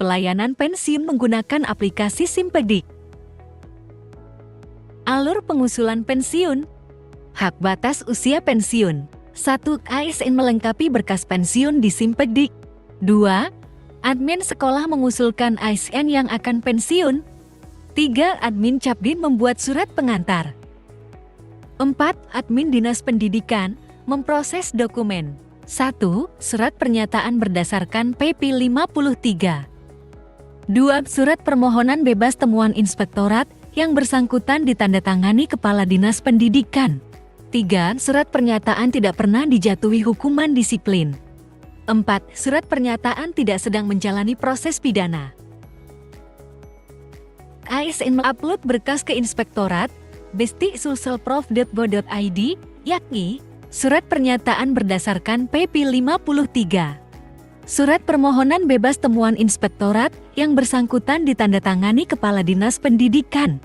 Pelayanan pensiun menggunakan aplikasi Simpedik. Alur pengusulan pensiun. Hak batas usia pensiun. 1. ASN melengkapi berkas pensiun di Simpedik. 2. Admin sekolah mengusulkan ASN yang akan pensiun. 3. Admin Capdin membuat surat pengantar. 4. Admin Dinas Pendidikan memproses dokumen. 1. Surat pernyataan berdasarkan PP 53. 2. Surat permohonan bebas temuan inspektorat yang bersangkutan ditandatangani Kepala Dinas Pendidikan. 3. Surat pernyataan tidak pernah dijatuhi hukuman disiplin. 4. Surat pernyataan tidak sedang menjalani proses pidana. ASN mengupload berkas ke inspektorat besti.sulselprof.go.id, yakni surat pernyataan berdasarkan PP 53. Surat permohonan bebas temuan inspektorat yang bersangkutan ditandatangani Kepala Dinas Pendidikan.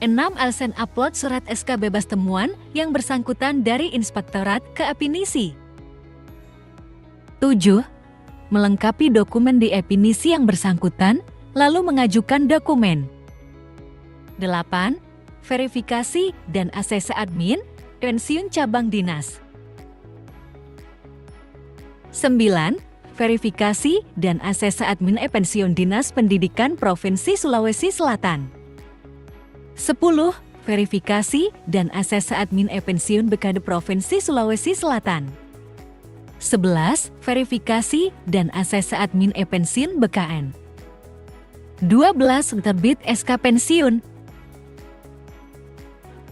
6. ASN upload surat SK bebas temuan yang bersangkutan dari inspektorat ke Epinisi. 7. Melengkapi dokumen di Epinisi yang bersangkutan, lalu mengajukan dokumen. 8. Verifikasi dan ACC admin pensiun cabang dinas. 9. Verifikasi dan ACC admin pensiun Dinas Pendidikan Provinsi Sulawesi Selatan. 10. Verifikasi dan ACC admin pensiun BKD Provinsi Sulawesi Selatan. 11. Verifikasi dan ACC admin pensiun BKN. 12. Terbit SK pensiun.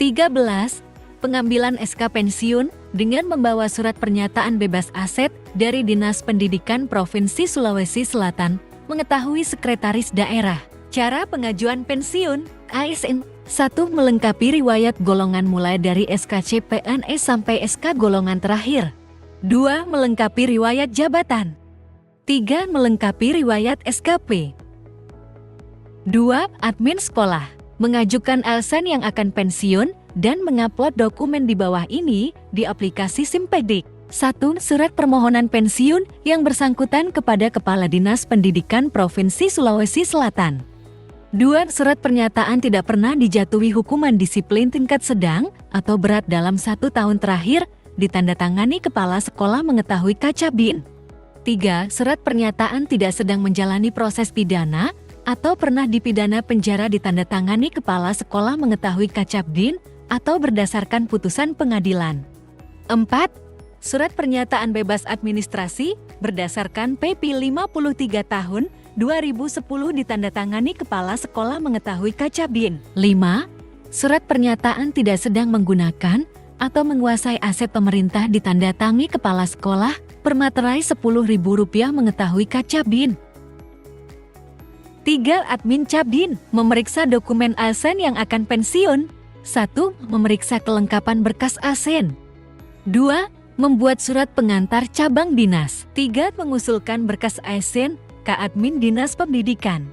13. Pengambilan SK pensiun dengan membawa surat pernyataan bebas aset dari Dinas Pendidikan Provinsi Sulawesi Selatan mengetahui Sekretaris Daerah. Cara pengajuan pensiun, ASN 1. Melengkapi riwayat golongan mulai dari SKC PNS sampai SK golongan terakhir. 2. Melengkapi riwayat jabatan. 3. Melengkapi riwayat SKP. 2. Admin sekolah mengajukan ASN yang akan pensiun dan mengupload dokumen di bawah ini di aplikasi Simpedik. 1. Surat permohonan pensiun yang bersangkutan kepada Kepala Dinas Pendidikan Provinsi Sulawesi Selatan. 2. Surat pernyataan tidak pernah dijatuhi hukuman disiplin tingkat sedang atau berat dalam 1 tahun terakhir, ditandatangani Kepala Sekolah mengetahui Kacabin. 3. Surat pernyataan tidak sedang menjalani proses pidana atau pernah dipidana penjara ditandatangani Kepala Sekolah mengetahui Kacabdin atau berdasarkan putusan pengadilan. 4. Surat pernyataan bebas administrasi berdasarkan PP 53 tahun 2010 ditandatangani Kepala Sekolah mengetahui Kacabin. 5. Surat pernyataan tidak sedang menggunakan atau menguasai aset pemerintah ditandatangi Kepala Sekolah per materai Rp10.000 mengetahui Kacabin. 3. Admin Cabdin memeriksa dokumen ASN yang akan pensiun. 1. Memeriksa kelengkapan berkas ASN. 2. Membuat surat pengantar cabang dinas. 3. Mengusulkan berkas ASN ke Admin Dinas Pendidikan.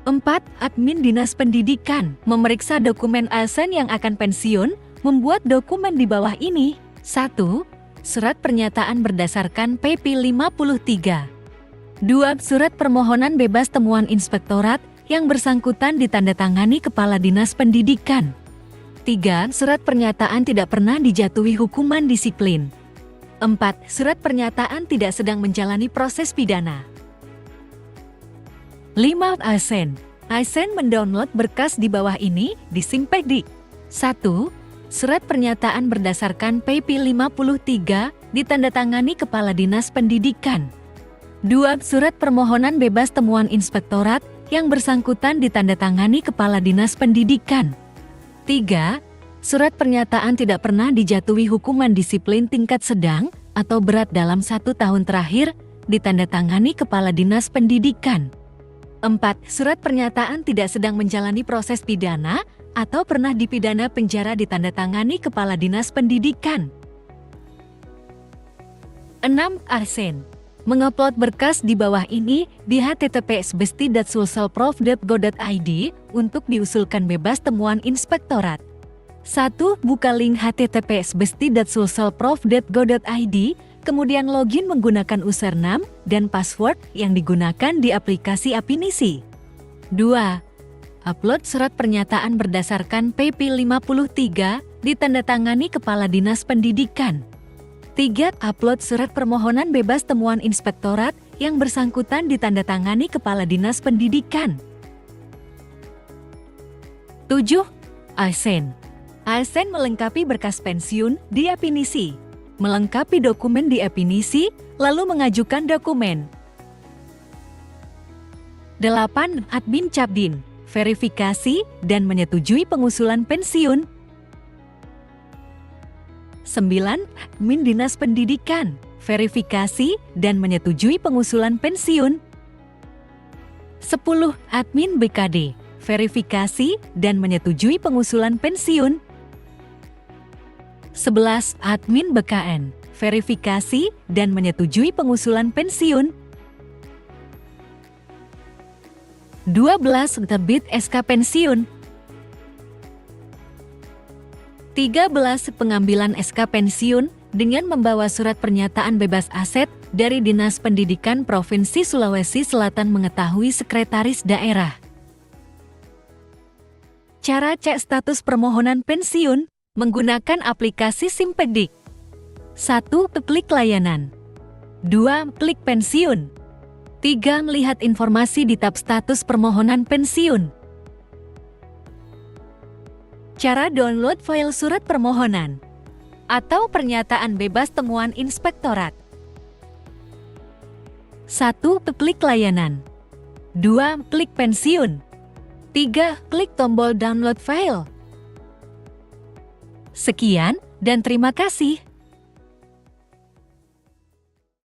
4. Admin Dinas Pendidikan memeriksa dokumen ASN yang akan pensiun, membuat dokumen di bawah ini. 1. Surat pernyataan berdasarkan PP 53. 2. Surat permohonan bebas temuan inspektorat yang bersangkutan ditandatangani Kepala Dinas Pendidikan. 3. Surat pernyataan tidak pernah dijatuhi hukuman disiplin. 4. Surat pernyataan tidak sedang menjalani proses pidana. 5. ASN. ASN mendownload berkas di bawah ini di Simpedik. 1. Surat pernyataan berdasarkan PP 53 ditandatangani Kepala Dinas Pendidikan. 2. Surat permohonan bebas temuan inspektorat yang bersangkutan ditandatangani Kepala Dinas Pendidikan. 3. Surat pernyataan tidak pernah dijatuhi hukuman disiplin tingkat sedang atau berat dalam 1 tahun terakhir, ditandatangani Kepala Dinas Pendidikan. 4. Surat pernyataan tidak sedang menjalani proses pidana atau pernah dipidana penjara ditandatangani Kepala Dinas Pendidikan. 6. ASN mengupload berkas di bawah ini di https://besti.sulselprof.go.id untuk diusulkan bebas temuan inspektorat. 1. Buka link https://besti.sulselprof.go.id kemudian login menggunakan username dan password yang digunakan di aplikasi Apinisi. 2. Upload surat pernyataan berdasarkan PP 53 ditandatangani Kepala Dinas Pendidikan. 3. Upload surat permohonan bebas temuan inspektorat yang bersangkutan ditandatangani Kepala Dinas Pendidikan. 7. ASN. ASN melengkapi berkas pensiun di Apinisi, melengkapi dokumen di Apinisi, lalu mengajukan dokumen. 8. Admin Capdin, verifikasi dan menyetujui pengusulan pensiun. 9. Admin Dinas Pendidikan, verifikasi dan menyetujui pengusulan pensiun. 10. Admin BKD, verifikasi dan menyetujui pengusulan pensiun. 11. Admin BKN, verifikasi dan menyetujui pengusulan pensiun. 12. Terbit SK Pensiun. 13. Pengambilan SK Pensiun dengan membawa surat pernyataan bebas aset dari Dinas Pendidikan Provinsi Sulawesi Selatan mengetahui Sekretaris Daerah. Cara cek status permohonan pensiun menggunakan aplikasi Simpedik. 1. Klik layanan. 2. Klik pensiun. 3. Melihat informasi di tab status permohonan pensiun. Cara download file surat permohonan atau pernyataan bebas temuan inspektorat. 1. Klik layanan. 2. Klik pensiun. 3. Klik tombol download file. Sekian dan terima kasih.